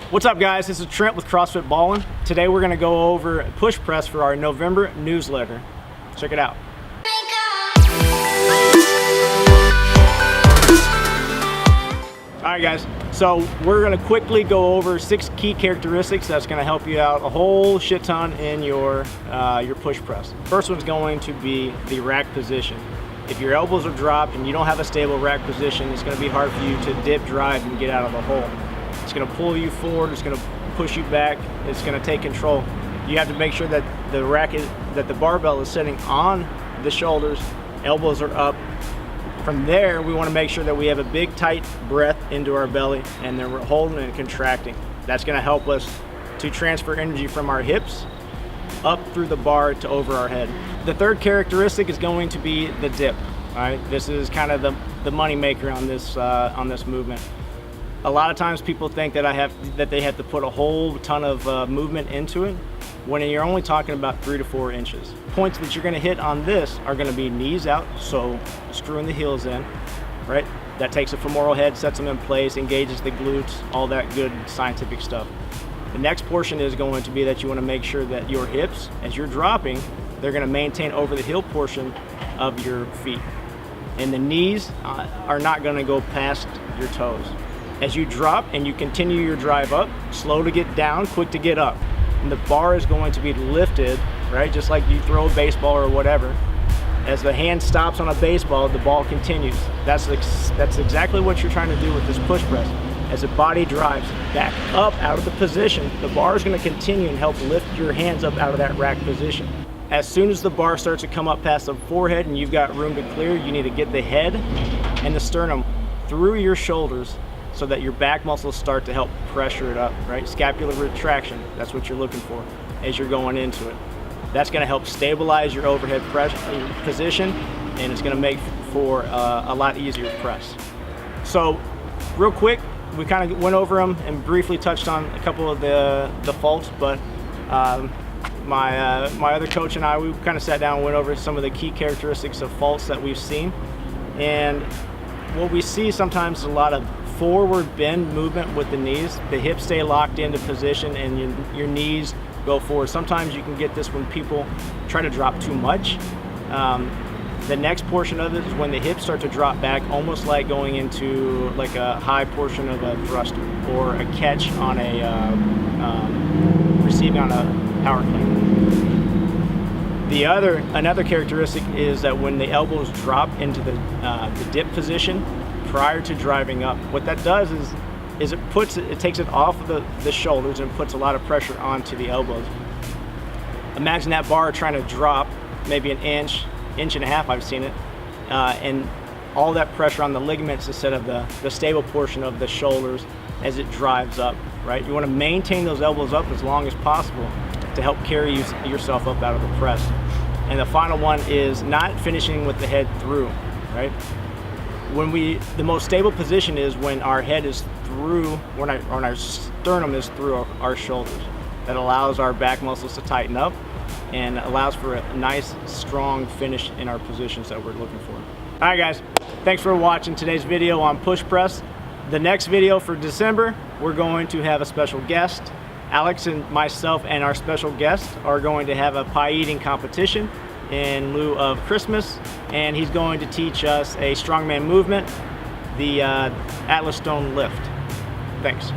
What's up, guys? This is Trent with Crossfit Ballwin. Today we're going to go over push press for our November newsletter. Check it out. Alright guys, so we're going to quickly go over 6 key characteristics that's going to help you out a whole shit ton in your push press. First one's going to be the rack position. If your elbows are dropped and you don't have a stable rack position, it's going to be hard for you to dip, drive, and get out of the hole. It's going to pull you forward, it's going to push you back, it's going to take control. You have to make sure that the barbell is sitting on the shoulders, elbows are up. From there, we want to make sure that we have a big, tight breath into our belly, and then we're holding and contracting. That's going to help us to transfer energy from our hips up through the bar to over our head. The third characteristic is going to be the dip. All right, this is kind of the money maker on this movement. A lot of times people think that they have to put a whole ton of movement into it, when you're only talking about 3 to 4 inches. Points that you're going to hit on this are going to be knees out, so screwing the heels in, right? That takes the femoral head, sets them in place, engages the glutes, all that good scientific stuff. The next portion is going to be that you want to make sure that your hips, as you're dropping, they're going to maintain over the heel portion of your feet. And the knees are not going to go past your toes. As you drop and you continue your drive up, slow to get down, quick to get up. And the bar is going to be lifted, right? Just like you throw a baseball or whatever. As the hand stops on a baseball, the ball continues. That's exactly what you're trying to do with this push press. As the body drives back up out of the position, the bar is going to continue and help lift your hands up out of that rack position. As soon as the bar starts to come up past the forehead and you've got room to clear, you need to get the head and the sternum through your shoulders so that your back muscles start to help pressure it up, right? Scapular retraction, that's what you're looking for as you're going into it. That's gonna help stabilize your overhead position, and it's gonna make for a lot easier press. So, real quick, we kind of went over them and briefly touched on a couple of the faults, but my other coach and I, we kind of sat down and went over some of the key characteristics of faults that we've seen. And what we see sometimes is a lot of forward bend movement with the knees. The hips stay locked into position and your knees go forward. Sometimes you can get this when people try to drop too much. The next portion of it is when the hips start to drop back, almost like going into like a high portion of a thruster or a catch on a receiving on a power clean. Another characteristic is that when the elbows drop into the dip position prior to driving up, what that does is it takes it off of the shoulders and puts a lot of pressure onto the elbows. Imagine that bar trying to drop maybe an inch and a half, I've seen it, and all that pressure on the ligaments instead of the stable portion of the shoulders as it drives up, right? You want to maintain those elbows up as long as possible to help carry yourself up out of the press. And the final one is not finishing with the head through, right? The most stable position is when our head is through, when our sternum is through our shoulders. That allows our back muscles to tighten up and allows for a nice, strong finish in our positions that we're looking for. All right, guys, thanks for watching today's video on push press. The next video for December, we're going to have a special guest. Alex and myself and our special guest are going to have a pie eating competition in lieu of Christmas, and he's going to teach us a strongman movement, the Atlas Stone lift. Thanks.